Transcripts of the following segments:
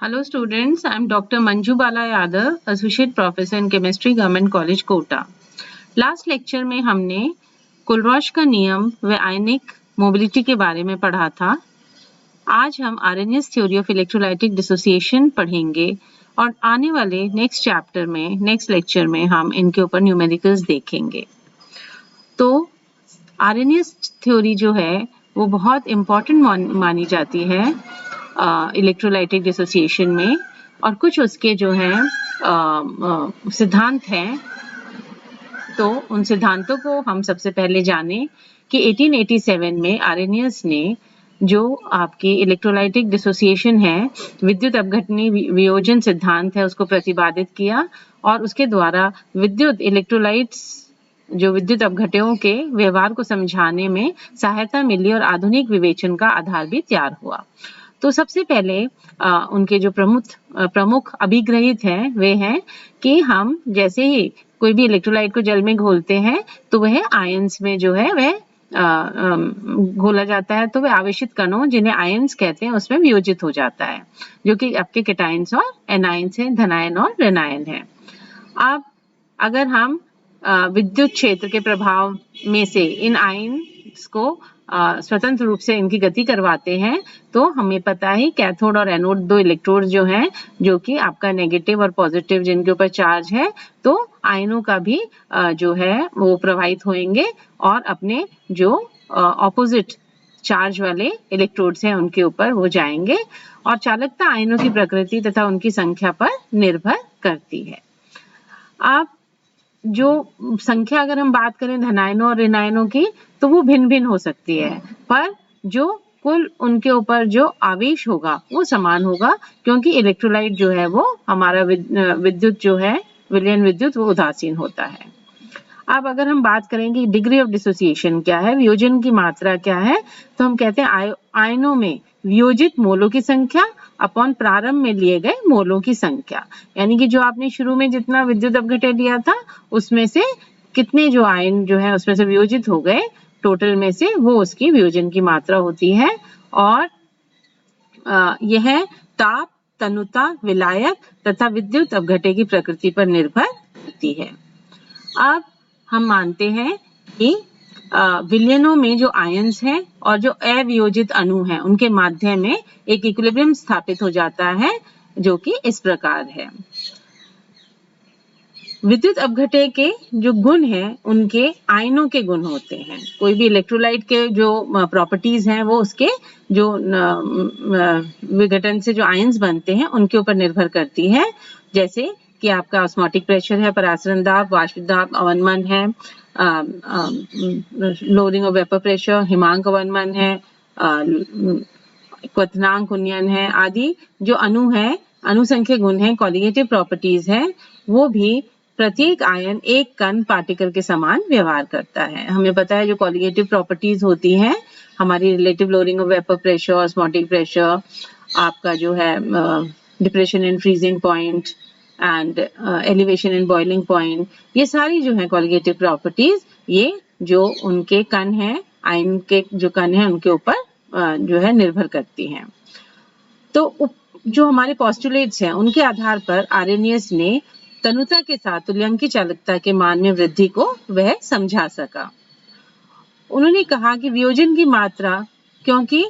Hello students, I am Dr. Manju Bala Yadav, Associate Professor in Chemistry, Government College, Kota. Last lecture में हमने कुलरॉश का नियम व आयनिक mobility के बारे में पढ़ा था। आज हम RNS theory of electrolytic dissociation पढ़ेंगे और आने वाले नेक्स्ट लेक्चर में हम इनके ऊपर न्यूमेरिकल्स देखेंगे। तो आरएनएस थ्योरी जो है वो बहुत इम्पोर्टेंट मानी जाती है इलेक्ट्रोलाइटिक डिसोसिएशन में, और कुछ उसके जो हैं सिद्धांत हैं। तो उन सिद्धांतों को हम सबसे पहले जानें कि 1887 में आरेनियस ने जो आपकी इलेक्ट्रोलाइटिक डिसोसिएशन है, विद्युत अपघटनी वियोजन सिद्धांत है, उसको प्रतिपादित किया और उसके द्वारा विद्युत इलेक्ट्रोलाइट्स जो विद्युत अपघटनों के व्यवहार को समझाने में सहायता मिली और आधुनिक विवेचन का आधार भी तैयार हुआ। तो सबसे पहले उनके जो प्रमुख अभिग्रहित हैं वे हैं कि हम जैसे ही कोई भी इलेक्ट्रोलाइट को जल में घोलते हैं तो वह आयंस में जो है वह घोला जाता है, तो वह आवेशित कणों जिन्हें आयंस कहते हैं उसमें वियोजित हो जाता है, जो कि आपके कैटायंस और एनायंस हैं, धनायन और ऋणायन है। अब अगर हम विद्युत क्षेत्र के प्रभाव में से इन आयंस को स्वतंत्र रूप से इनकी गति करवाते हैं तो हमें पता है कैथोड और एनोड दो इलेक्ट्रोड जो हैं, जो कि आपका नेगेटिव और पॉजिटिव जिनके ऊपर चार्ज है, तो आयनों का भी जो है वो प्रवाहित होंगे और अपने जो ऑपोजिट चार्ज वाले इलेक्ट्रोड्स हैं उनके ऊपर वो जाएंगे, और चालकता आयनों की प्रकृति तथा उनकी संख्या पर निर्भर करती है। आप जो संख्या अगर हम बात करें धनायनों और ऋणायनों की तो वो भिन्न भिन्न हो सकती है, पर जो कुल उनके ऊपर जो आवेश होगा वो समान होगा, क्योंकि इलेक्ट्रोलाइट जो है वो हमारा विद्युत जो है विलयन विद्युत वो उदासीन होता है। अब अगर हम बात करेंगे डिग्री ऑफ डिसोसिएशन क्या है, वियोजन की मात्रा क्या है, तो हम कहते हैं आयनों में वियोजित मोलों की संख्या अपॉन प्रारंभ में लिए गए मोलों की संख्या, यानी कि जो आपने शुरू में जितना विद्युत अपघटन लिया था उसमें से कितने जो आयन जो है उसमें से वियोजित हो गए टोटल में से, वो उसकी वियोजन की मात्रा होती है। और यह ताप, तनुता, विलायक तथा विद्युत अपघटन की प्रकृति पर निर्भर करती है। अब हम मानते हैं कि विलयनों में जो आयंस हैं और जो अवियोजित अणु हैं उनके माध्यम में एक इक्विलिब्रियम स्थापित हो जाता है, जो कि इस प्रकार है। विद्युत अपघटन के जो गुण हैं उनके आयनों के गुण होते हैं। कोई भी इलेक्ट्रोलाइट के जो प्रॉपर्टीज हैं वो उसके जो विघटन से जो आयंस बनते हैं उनके ऊपर निर्भर करती है, जैसे कि आपका ऑस्मोटिक प्रेशर है, परासरण दाब, वाष्प दाब, अवनमन है, लोअरिंग ऑफ वेपर प्रेशर, हिमांक अवनमन है, क्वथनांक उन्नयन है, आदि जो अणु है, अनुसंख्यक गुण है, कॉलिगेटिव प्रॉपर्टीज है, वो भी प्रत्येक आयन एक कण पार्टिकल के समान व्यवहार करता है। हमें पता है जो कॉलिगेटिव प्रॉपर्टीज होती हैं हमारी relative lowering of vapour pressure, osmotic pressure, आपका जो है depression in freezing point and elevation in boiling point, ये सारी जो है कॉलिगेटिव प्रॉपर्टीज ये जो उनके कण हैं, आयन के जो कण हैं उनके ऊपर जो है निर्भर करती हैं। तो जो हमारे पोस्टुलेट्स हैं उनके आधार पर आरेनियस ने तनुता के साथ तुल्यांकी चालकता के मान में वृद्धि को वह समझा सका। उन्होंने कहा कि वियोजन की मात्रा, क्योंकि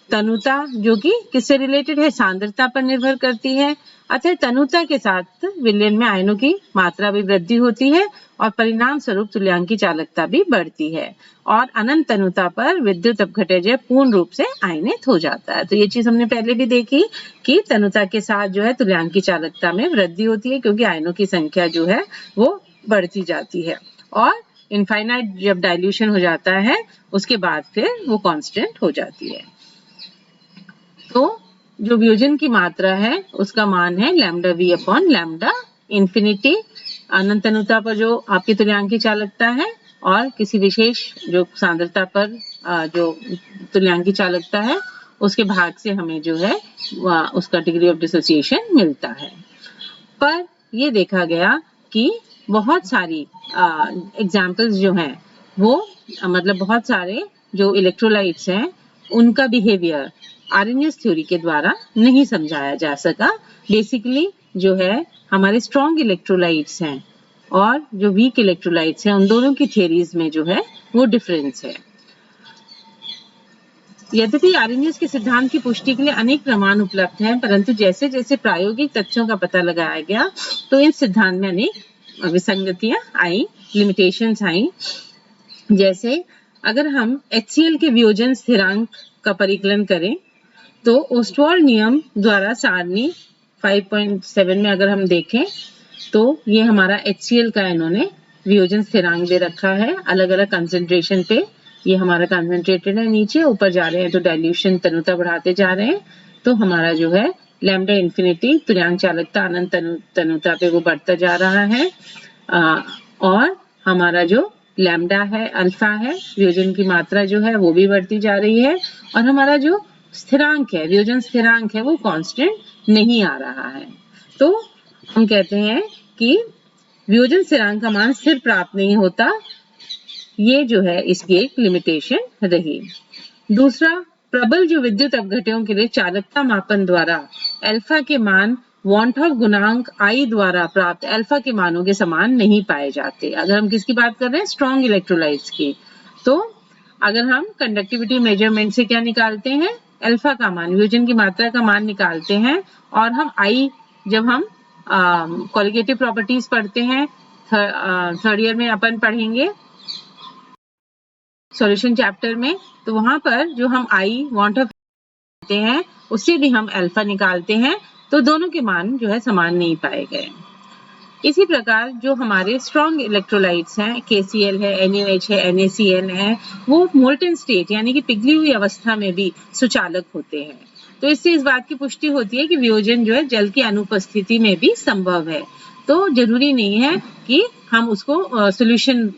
तनुता जो कि किससे रिलेटेड है, सांद्रता पर निर्भर करती है, अतः तनुता के साथ विलयन में आयनों की मात्रा भी वृद्धि होती है और परिणाम स्वरूप तुल्यांकी चालकता भी बढ़ती है, और अनंत तनुता पर विद्युत अपघटन पूर्ण रूप से आयनित हो जाता है। तो ये चीज हमने पहले भी देखी कि तनुता के साथ जो है तुल्यांकी चालकता में वृद्धि होती है, क्योंकि आयनों की संख्या जो है वो बढ़ती जाती है, और इनफाइनाइट जब डाइल्यूशन हो जाता है उसके बाद फिर वो कांस्टेंट हो जाती है। तो जो वियोजन की मात्रा है उसका मान है lambda v upon lambda infinity, अनंत तनुता पर जो आपकी तुल्यांकी चालकता है और किसी विशेष जो सांद्रता पर जो तुल्यांकी चालकता है उसके भाग से हमें जो है उसका डिग्री ऑफ डिसोसिएशन मिलता है। पर ये देखा गया कि बहुत सारी एग्जाम्पल्स जो हैं वो मतलब बहुत सारे जो इलेक्ट्रोलाइट्स हैं उनका बिहेवियर आर्हेनियस थ्योरी के द्वारा नहीं समझाया जा सका। बेसिकली जो है हमारे स्ट्रॉन्ग इलेक्ट्रोलाइट्स हैं और जो वीक इलेक्ट्रोलाइट्स हैं, उन दोनों की थ्योरीज में जो है वो डिफरेंस है। यद्यपि आर्हेनियस के सिद्धांत की पुष्टि के लिए अनेक प्रमाण उपलब्ध हैं, परंतु जैसे जैसे प्रायोगिक तथ्यों का पता लगाया गया तो इस सिद्धांत में अनेक विसंगतियां आई, लिमिटेशंस आई। जैसे अगर हम HCl के वियोजन स्थिरांक का परिकलन करें तो ओस्टवाल्ड नियम द्वारा सारणी 5.7 में अगर हम देखें तो ये हमारा HCl का इन्होंने वियोजन स्थिरांक दे रखा है अलग अलग कंसेंट्रेशन पे। ये हमारा कंसेंट्रेटेड है, नीचे ऊपर जा रहे हैं तो डाइल्यूशन तनुता बढ़ाते जा रहे हैं, तो हमारा जो है लैम्डा इन्फिनिटी तुल्यांक चालकता अनंत तनुता पे वो बढ़ता जा रहा है। और हमारा जो लैम्डा है, अल्फा है, वियोजन की मात्रा जो है वो भी बढ़ती जा रही है और हमारा जो स्थिरांक है, वियोजन स्थिरांक है, वो कांस्टेंट नहीं आ रहा है। तो हम कहते हैं कि वियोजन स्थिरांक का मान स्थिर प्राप्त नहीं होता, ये जो है इसकी एक लिमिटेशन रही। दूसरा, प्रबल जो विद्युत अपघटनों के लिए चालकता मापन द्वारा अल्फा के मान वॉन्टऑफ गुणांक I द्वारा प्राप्त अल्फा के मानों के समान नहीं पाए जाते। अगर हम किसकी बात कर रहे हैं, स्ट्रॉन्ग इलेक्ट्रोलाइट्स की, तो अगर हम कंडक्टिविटी मेजरमेंट से क्या निकालते हैं, अल्फा का मान, वियोजन की मात्रा का मान निकालते हैं और हम I जब हम कोलिगेटिव प्रॉपर्टीज पढ़ते हैं, थर्ड ईयर में अपन पढ़ेंगे सॉल्यूशन चैप्टर में, तो वहां पर जो हम I वांट ऑफ हैं उससे भी हम अल्फा निकालते हैं, तो दोनों के मान जो है समान नहीं पाए गए। इसी प्रकार जो हमारे स्ट्रॉन्ग इलेक्ट्रोलाइट्स हैं, KCl है, NaOH है, NaCl है, वो मोल्टन स्टेट यानी कि पिघली हुई अवस्था में भी सुचालक होते हैं। तो इससे इस बात की पुष्टि होती है कि वियोजन जो है जल की अनुपस्थिति में भी संभव है। तो जरूरी नहीं है कि हम उसको सॉल्यूशन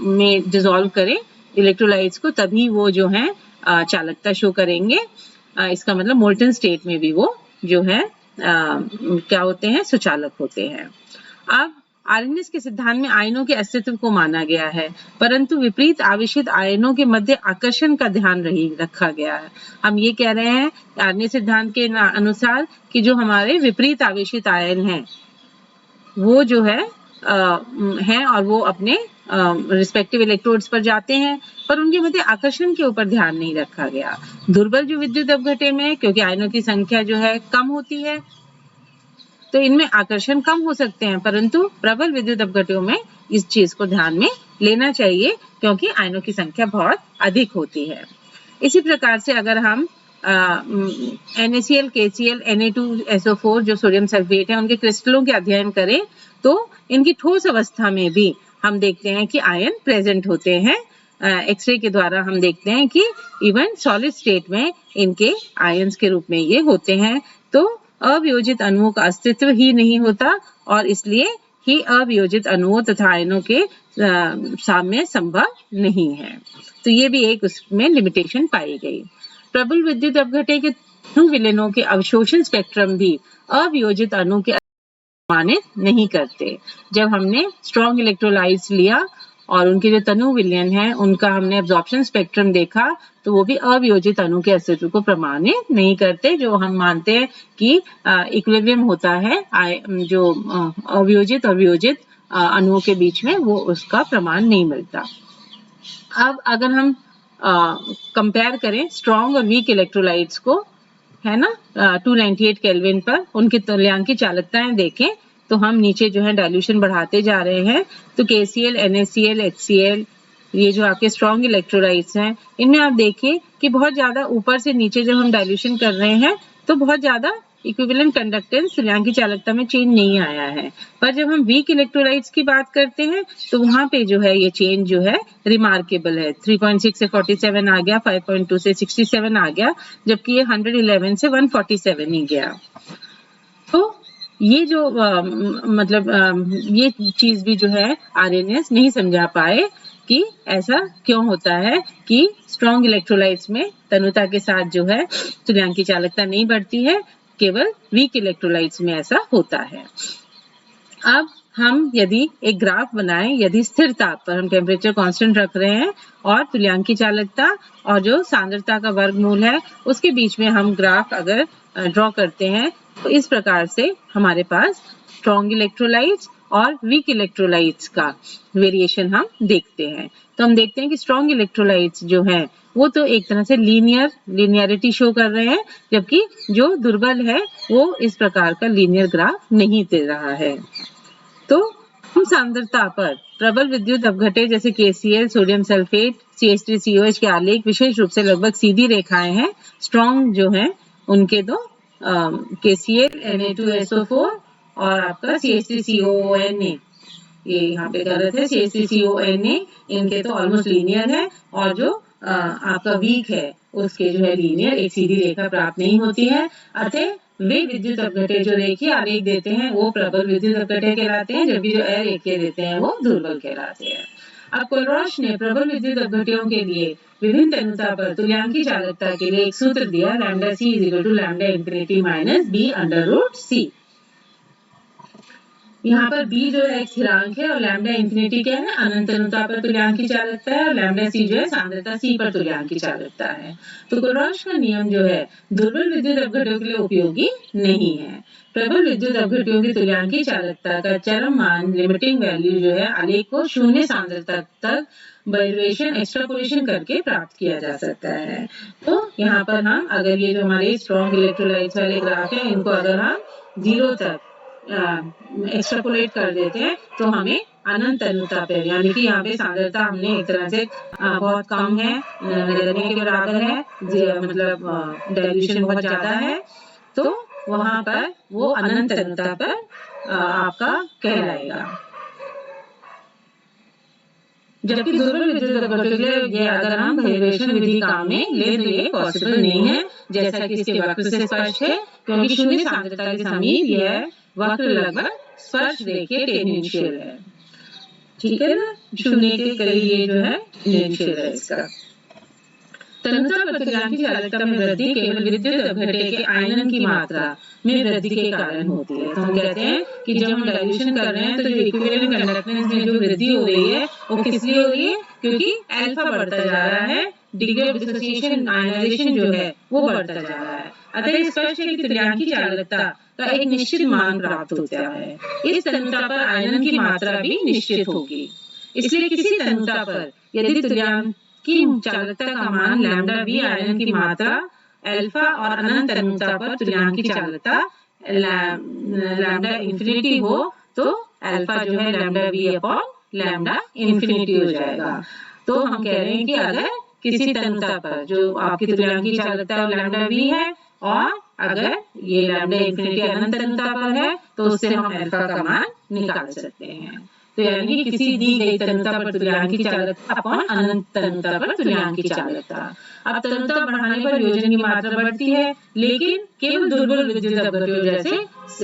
में डिसॉल्व करें इलेक्ट्रोलाइट्स को, तभी वो जो है चालकता शो करेंगे। इसका मतलब मोल्टन स्टेट में भी वो जो है क्या होते हैं, सुचालक होते हैं। अब आर्हेनियस के सिद्धांत में आयनों के अस्तित्व को माना गया है, परंतु विपरीत आवेशित आयनों के मध्य आकर्षण का ध्यान रखा गया है। हम ये कह रहे हैं आर्हेनियस सिद्धांत के अनुसार कि जो हमारे विपरीत आवेशित आयन हैं वो जो है और वो अपने रिस्पेक्टिव इलेक्ट्रोड्स पर जाते हैं, पर उनके मध्य आकर्षण के ऊपर ध्यान नहीं रखा गया। दुर्बल जो विद्युत अपघटन में, क्योंकि आयनों की संख्या जो है कम होती है तो इनमें आकर्षण कम हो सकते हैं, परंतु प्रबल विद्युत अपघटनों में इस चीज को ध्यान में लेना चाहिए क्योंकि आयनों की संख्या बहुत अधिक होती है। इसी प्रकार से अगर हम NaCl, KCl, Na2SO4 जो सोडियम सल्फेट है उनके क्रिस्टलों के अध्ययन करें तो इनकी ठोस अवस्था में भी हम देखते हैं कि आयन प्रेजेंट होते हैं। एक्सरे के द्वारा हम देखते हैं कि इवन सॉलिड स्टेट में इनके आयंस के रूप में ये होते हैं। तो अवियोजित अणुओं का अस्तित्व ही नहीं होता और इसलिए ही अवियोजित अणुओं तथा आयनों के सामने संभव नहीं है। तो ये भी एक उसमें लिमिटेशन पाई गई। प्रबल विद्युत अपघटन के तनु विलयनों के अवशोषण स्पेक्ट्रम भी अवियोजित अणु के मानित नहीं करते। जब हमने स्ट्रॉन्ग इलेक्ट्रोलाइट्स लिया और उनके जो तनु विलयन है उनका हमने एब्जॉर्प्शन स्पेक्ट्रम देखा तो वो भी अवियोजित अणु के अस्तित्व को प्रमाणित नहीं करते। जो हम मानते हैं कि इक्विलिब्रियम होता है जो अवियोजित और वियोजित अणुओं के बीच में, वो उसका प्रमाण नहीं मिलता। अब अगर हम कंपेयर करें स्ट्रॉन्ग और वीक इलेक्ट्रोलाइट्स को, है ना, 298 केल्विन पर उनकी तुल्यांकी चालकताएं देखें तो हम नीचे जो है डाइल्यूशन बढ़ाते जा रहे हैं। तो KCl, NaCl, HCl ये जो आपके स्ट्रॉन्ग इलेक्ट्रोलाइट्स हैं इनमें आप देखिए कि बहुत ज्यादा ऊपर से नीचे जब हम डाइल्यूशन कर रहे हैं तो बहुत ज्यादा इक्विवेलेंट कंडक्टेंस तुल्यांकी चालकता में चेंज नहीं आया है। पर जब हम वीक इलेक्ट्रोलाइट्स की बात करते हैं तो वहां पे जो है ये चेंज जो है रिमार्केबल है। 3.6 से 47 आ गया, 5.2 से 67 आ गया, जबकि ये 111 से 147 ही गया। तो ये जो ये चीज भी जो है आर्हेनियस नहीं समझा पाए कि ऐसा क्यों होता है कि स्ट्रॉन्ग इलेक्ट्रोलाइट्स में तनुता के साथ जो है तुल्यांकी चालकता नहीं बढ़ती है, केवल वीक इलेक्ट्रोलाइट्स में ऐसा होता है। अब हम यदि एक ग्राफ बनाएं, यदि स्थिर ताप पर हम टेम्परेचर कांस्टेंट रख रहे हैं और तुल्यांकी चालकता और जो सांद्रता का वर्गमूल है उसके बीच में हम ग्राफ अगर ड्रॉ करते हैं तो इस प्रकार से हमारे पास स्ट्रॉन्ग इलेक्ट्रोलाइट्स और वीक इलेक्ट्रोलाइट्स का वेरिएशन हम देखते हैं। तो हम देखते हैं कि स्ट्रॉन्ग इलेक्ट्रोलाइट्स जो हैं वो तो एक तरह से लीनियरिटी शो कर रहे हैं, जबकि जो दुर्बल है वो इस प्रकार का लीनियर ग्राफ नहीं दे रहा है। तो कम सांद्रता पर प्रबल विद्युत अपघटे जैसे KCl, सोडियम सल्फेट, CH3COH के आलेख विशेष रूप से लगभग सीधी रेखाएं हैं। स्ट्रॉन्ग जो हैं उनके तो KCl, Na2SO4 और आपका CH3CONA, ये यहाँ पे गलत है, CH3CONA, इनके तो ऑलमोस्ट लीनियर है और जो आपका वीक है उसके जो है लीनियर एक सीधी रेखा प्राप्त नहीं होती है। अतः वे विद्युत अपघटे जो रेखीय आलेख देते हैं वो प्रबल विद्युत अपघटे कहलाते हैं, जबकि जो अरेखीय देते हैं वो दुर्बल कहलाते हैं। अब कोलरॉश ने प्रबल विद्युत अपघटों के लिए विभिन्न तन्यता पर तुल्यांकी चालकता के लिए एक सूत्र दिया, lambda C = lambda infinity minus B√C। यहाँ पर B जो है एक स्थिरांक है और लैम्डा इंफिनिटी क्या है, अनंत तन्यता पर तुल्यांकी चालकता है और लैम्डा C जो है सांद्रता C पर तुल्यांकी चालकता है। तो कोलरॉश का नियम जो है दुर्बल विद्युत अपघटों के लिए उपयोगी नहीं है। प्रबल विद्युत अपघटों की तुल्यांकी चालकता का चरम मान लिमिटिंग वैल्यू जो है आलेख को शून्य सांद्रता तक डेरिवेशन एक्सट्रापोलेशन करके प्राप्त किया जा सकता है। तो यहाँ पर हम अगर ये जो हमारे स्ट्रॉन्ग इलेक्ट्रोलाइट्स वाले ग्राफ है इनको अगर हम 0 तक एक्सट्रापोलेट कर देते हैं तो हमें अनंत तन्यता पे, यानी कि यहाँ पे सांद्रता हमने एक तरह से बहुत कम है, नगण्य के बराबर है, मतलब डाइल्यूशन बहुत ज्यादा है, तो वहां पर वो अनंत तन्यता पर आपका कहलाएगा। जबकि दुर्बल विद्युत अपघटों के लिए ये अगर हम डेरिवेशन विधि काम में ले तो ये पॉसिबल नहीं है, जैसा कि इसके वक्र से स्पष्ट है, क्योंकि शून्य सांद्रता के समीप यह वक्र लगभग स्पर्श रेखीय टेंजेंशियल है। ठीक है ना, शून्य के करीब ये जो है टेंजेंशियल है इसका। तन्यता पर तुल्यांकी चालकता में वृद्धि केवल विद्युत अपघटे के आयनन की मात्रा में वृद्धि के कारण होती है। तो हम कहते हैं कि जब हम डाइल्यूशन कर रहे हैं तो जो इक्विवेलेंट कंडक्टेंस में जो वृद्धि हो रही है वो किस लिए हो रही है, क्योंकि अल्फा बढ़ता जा रहा है, डिग्री ऑफ डिसोसिएशन आयनाइजेशन जो है वो बढ़ता जा रहा है। अतः स्पष्ट है कि तुल्यांकी चालकता का एक निश्चित मान प्राप्त होता है। इस तन्यता पर आयनन की मात्रा भी निश्चित होगी। इसलिए किसी तन्यता पर यदि तुल्यांकी चालकता का मान लैम्डा V आयनन की मात्रा अल्फा और अनंत तन्यता पर तुल्यांकी चालकता लैम्डा इंफिनिटी हो तो अल्फा जो है लैम्डा V/लैम्डा इंफिनिटी हो जाएगा। तो हम कह रहे हैं कि अगर किसी तन्यता पर जो आपकी तुल्यांकी चालकता लैम्डा V है और अगर ये लैम्डा इंफिनिटी अनंत तन्यता पर है तो उससे हम अल्फा का मान निकाल सकते हैं। तो यानी कि किसी दी गई तन्यता पर तुल्यांकी चालकता अपॉन अनंत तन्यता पर तुल्यांकी चालकता। अब तन्यता बढ़ाने पर योजन की मात्रा बढ़ती है, लेकिन केवल दुर्बल विद्युत अपघटों जैसे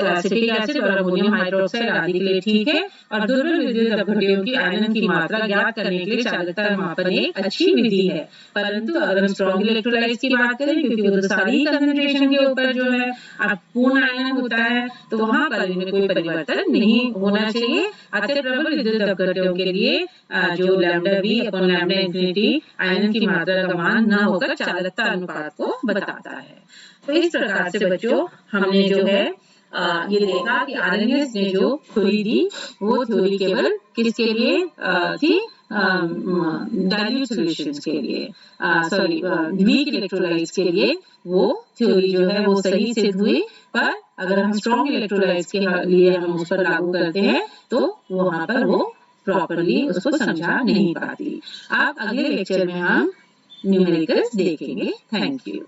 एसिटिक एसिड और अमोनियम हाइड्रोक्साइड आदि के लिए ठीक है, और दुर्बल विद्युत अपघटों की आयनन की मात्रा ज्ञात करने के लिए चालकता मापन एक अच्छी विधि है। परंतु अगर हम स्ट्रॉन्ग इलेक्ट्रोलाइट्स की बात करें, क्योंकि वो तो सारी कंसंट्रेशन के ऊपर जो है पूर्ण आयनन होता है, तो वहां पर इनमें कोई परिवर्तन नहीं होना चाहिए। अतः प्रबल विद्युत अपघटों के लिए जो लैम्डा V/लैम्डा इंफिनिटी आयनन की मात्रा का मान न होकर चालकता अनुपात को बताता है। तो इस प्रकार से बच्चों हमने जो है ये देखा कि आर्हेनियस ने जो थ्योरी दी वो थ्योरी केवल किसके लिए थी, डाइल्यूट सॉल्यूशंस के लिए, सॉरी वीक इलेक्ट्रोलाइट्स के लिए वो थ्योरी जो है वो सही सिद्ध हुई। पर अगर हम स्ट्रॉन्ग इलेक्ट्रोलाइट्स के लिए हम उस पर लागू करते हैं तो वहां पर वो प्रॉपर्ली उसको समझा नहीं पाती। अब अगले लेक्चर में हम न्यूमेरिकल्स देखेंगे। Thank you.